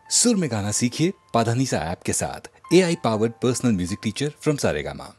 सुर में गाना सीखिए पाधानीसा ऐप के साथ। AI powered personal music teacher from Saregama.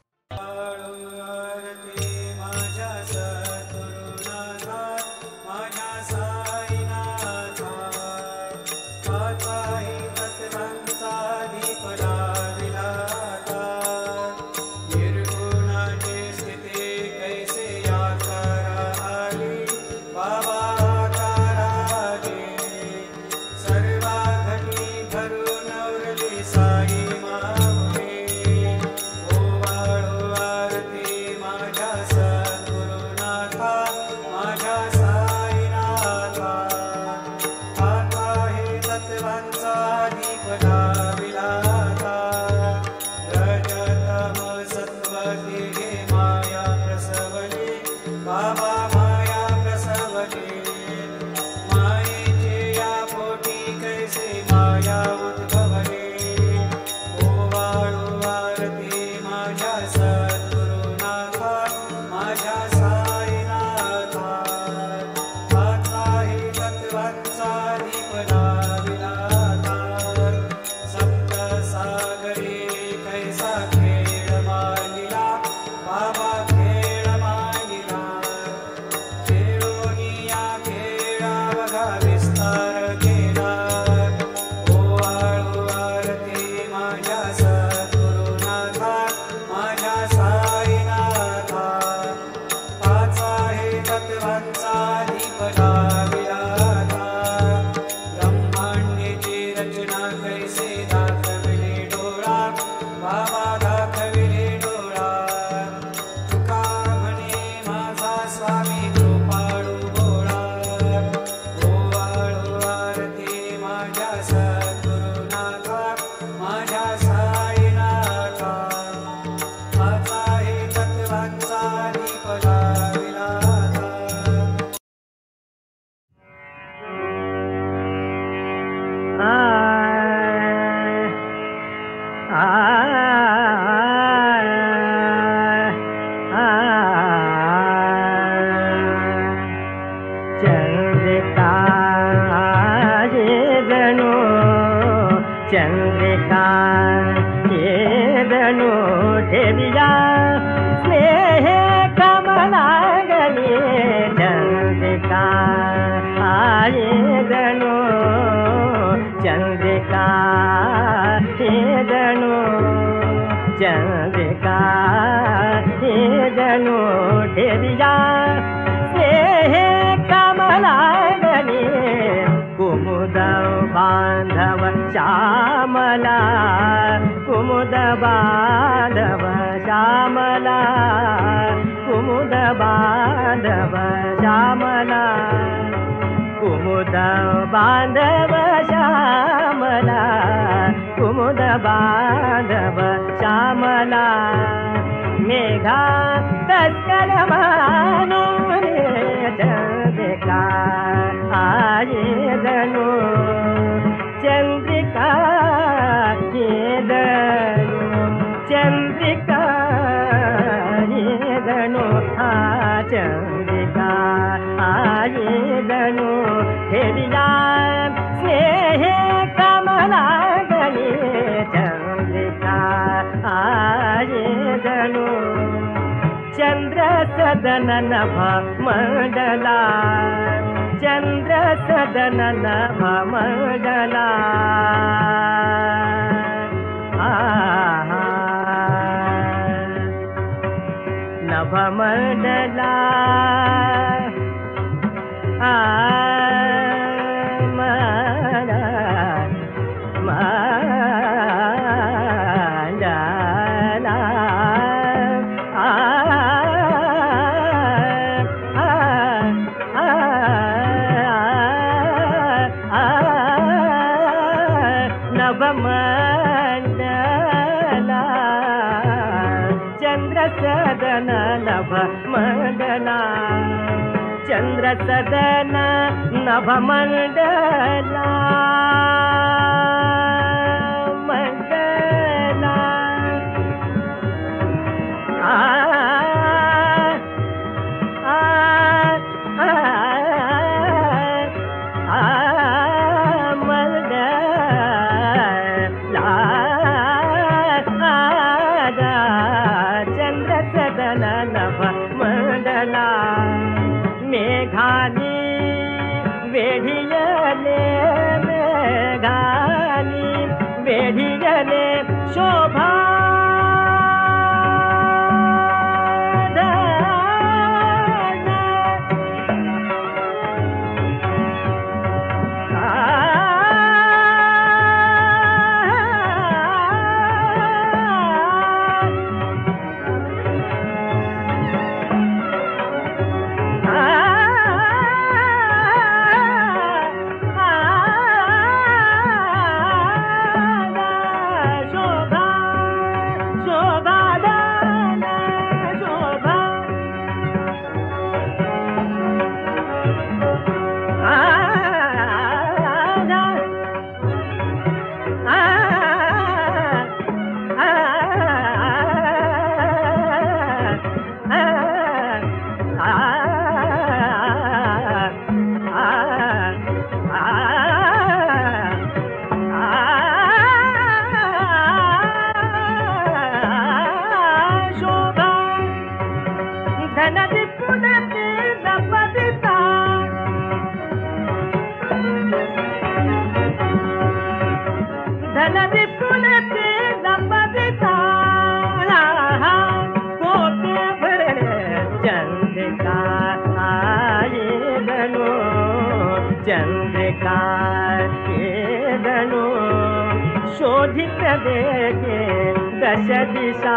शोभा शोधित वेगे दश दिशा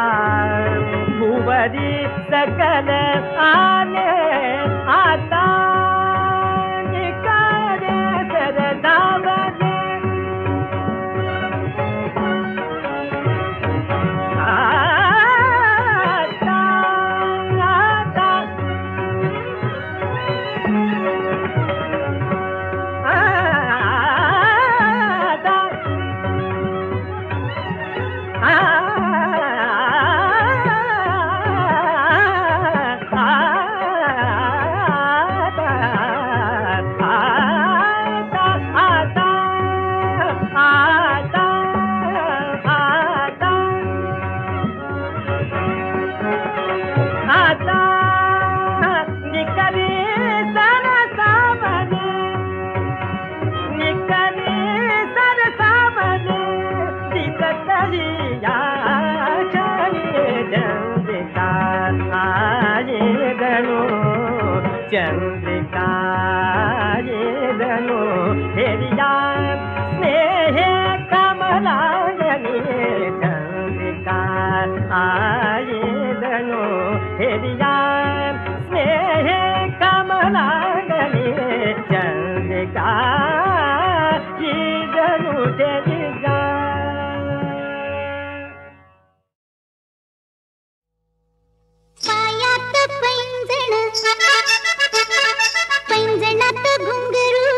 भुवरी सकल आने आता निकारे सरदावने चंद्रिका ये दनो हेरिया स्नेह कमलायनी चंद्रिका आये दनो हेरिया स्नेह कमलायनी चंद्रिका ये दनो हेरिया पैंजणात घुंगरू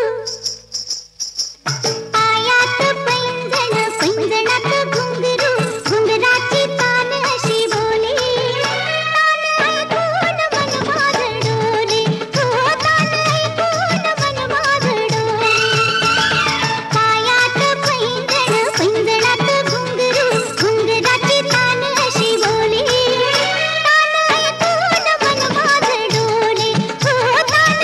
पायात पैंजण पैंजणात घुंगरू घुंगराची तान अशी बोले तान ऐकून मन माझं डोले हो तान ऐकून मन माझं डोले पायात पैंजण पैंजणात घुंगरू घुंगराची तान अशी बोले तान ऐकून मन माझं डोले हो तान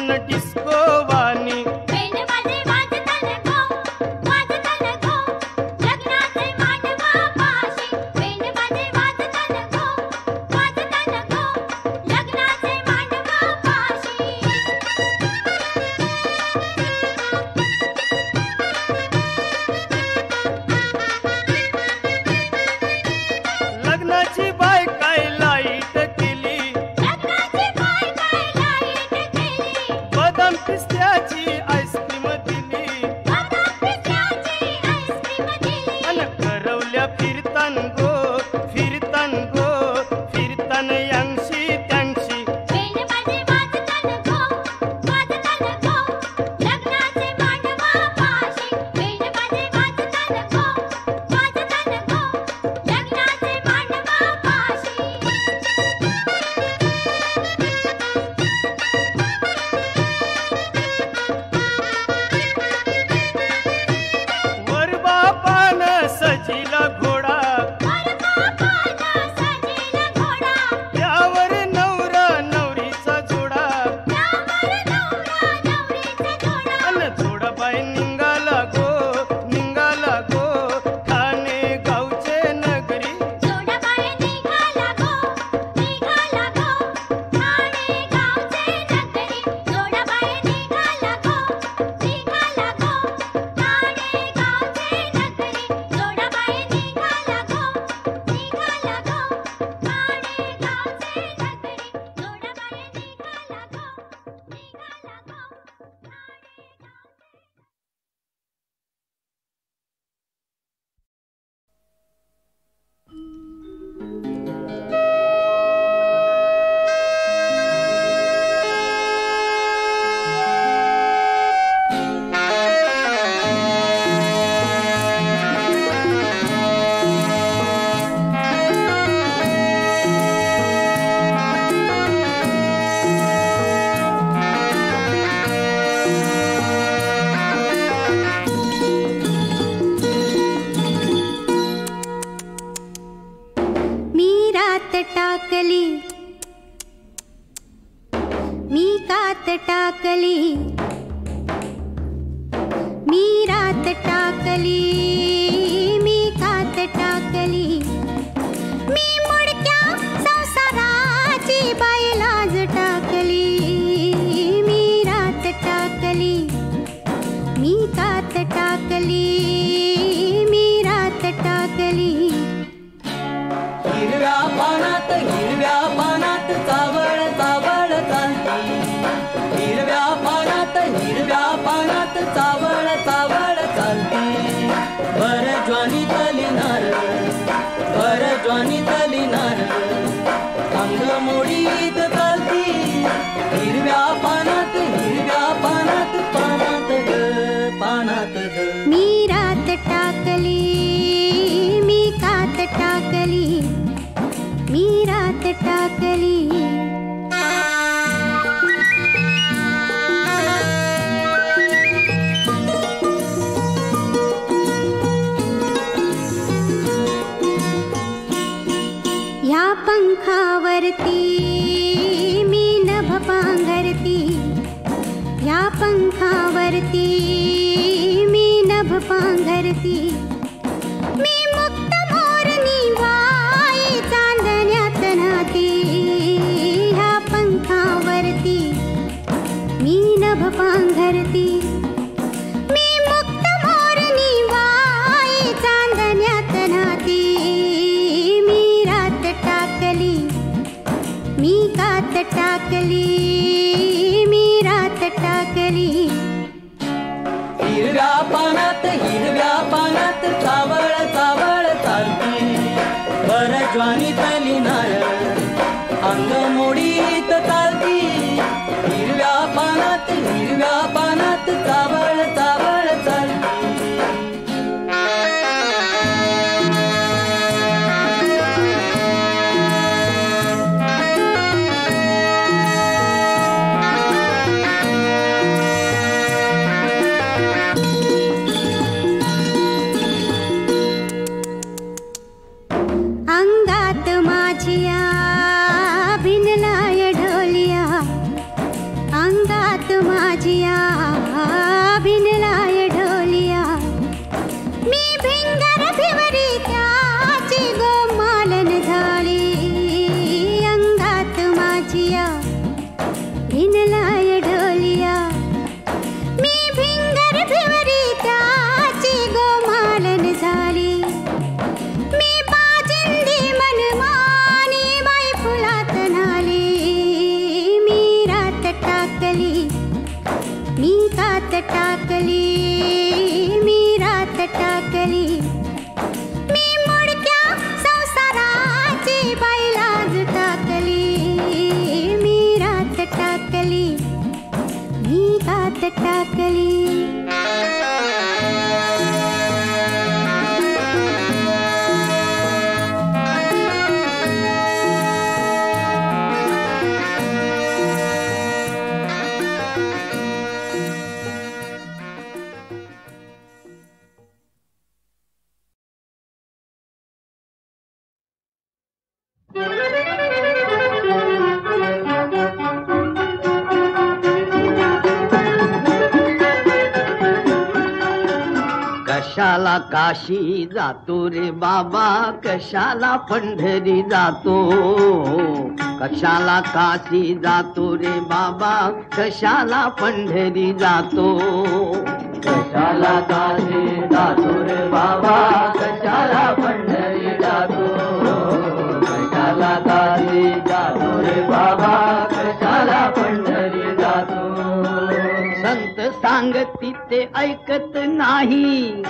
मन डिस्को वाणी बेंड बाजे वाजताना गो, वाजताना गो, लग्नाचे मांडवा पाशी. बेंड बाजे वाजताना गो, वाजताना गो, लग्नाचे मांडवा पाशी. लग्नाची बाय काय लाईट केली लग्नाची बाय काय लाईट केली, बदाम पिस्त्याची आईस्क्रीम दिली बदाम पिस्त्याची आईस्क्रीम दिली. अन करवल्या फिरतान गो फिरतान यांशी त्यांशी बेंड बाजे वाजताना गो, वाजताना गो, लग्नाचे मांडवा पाशी. बेंड बाजे वाजताना गो, वाजताना गो, लग्नाचे मांडवा पाशी. वर बापान सजीला घोडा वर बापाला सजीला घोडा, त्यावर नवरा नवरीचा जोडा त्यावर नवरा नवरीचा जोडा. अन जोडा बाय निघाला गो ठाणे गावचे नगरी जोडाबाई निघाला गो, निघाला गो, ठाणे गावचे नगरी. जोडाबाई निघाला गो, निघाला गो, ठाणे गावचे नगरी. जोडाबाई निघाला गो, निघाला गो, ठाणे गावचे नगरी. जोडाबाई निघाला गो, निघाला गो, मी रात टाकली, मी कात टाकली, मी रात टाकली, मी कात टाकली. मी मुडक्या संसाराची बाई लाज टाकली. मी रात टाकली, मी कात टाकली, मी रात टाकली. हिरव्या पानात चावळ चावळ चालती. हिरव्या पानात चावळ चावळ चालती. भर ज्वानी तली नार अंग मोडीत चालती. हिरव्या पानात पानात ग. मी रात टाकली, मी कात टाकली, मी रात टाकली. ह्या पंखावरती मी नभ पांघरती. ह्या पंखावरती मी नभ पांघरती. मी मुक्त मोरनी वाई चांदण्यात नाती. ह्या पंखावरती मी नभ पांघरती. मी मुक्त मोरनी वाई चांदण्यात नाती. मी रात टाकली, मी कात टाकली, मी रात टाकली. हिरव्या पानात चावळ चावळ चालती. भर ज्वानी तली नार अंग मोडीत चालती. हिरव्या पानात चावळ चावळ चालती. अंगात कशाला काशी जातो रे बाबा, कशाला पंढरी जातो, कशाला काशी जातो रे बाबा, कशाला पंढरी जातो, कशाला काशी जातो रे बाबा, कशाला पंढरी जातो, कशाला काशी जातो रे बाबा, कशाला पंढरी जातो. संत सांगती ते ऐकत नाही,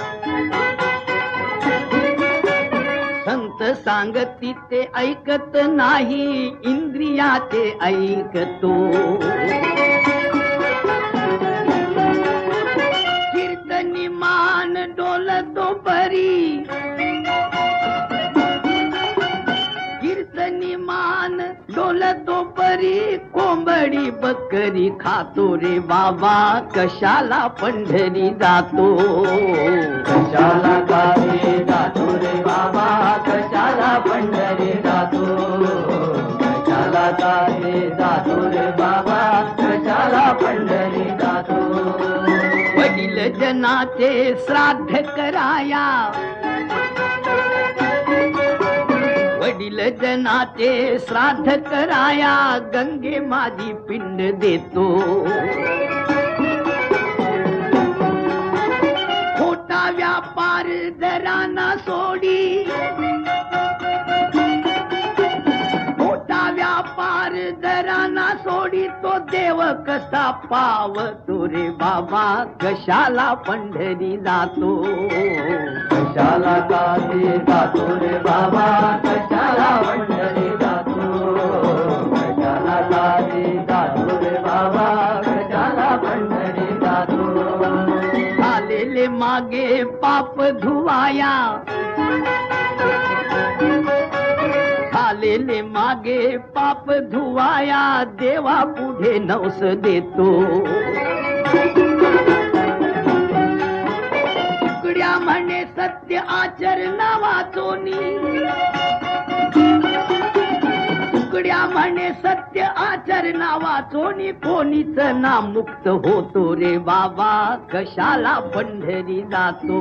संत सांगती ते ऐकत नाही, इंद्रियाचे ऐकतो. कीर्तनी मान डोलतो परी, कीर्तनी मान डोलतो परी, कोंबडी बकरी खातो रे बाबा, कशाला पंढरी जातो, कशाला काशी जातो रे बाबा, कशाला पंढरी जातो, कशाला काशी जातो रे बाबा, कशाला पंढरी जातो. वडील जनाचे श्राद्ध कराया, वडील जनाचे श्राद्ध कराया, गंगे माझी पिंड देतो. खोटा व्यापार दराना सोडी, खोटा व्यापार दराना सोडी, तो देव कसा पावतो रे बाबा, कशाला पंढरी जातो, कशाला काशी जातो रे बाबा, कशाला पंढरी जातो, कशाला काशी जातो रे बाबा, कशाला पंढरी जातो. आलेले मागे पाप धुवाया, आलेले मागे पाप धुवाया, देवा पुढे नवस देतो. तुकड्या म्हणे सत्य आचरणा वाचोनी, तुकड्या म्हणे सत्य आचरणा वाचोनी, कोणीच ना मुक्त होतो रे बाबा, कशाला पंढरी जातो,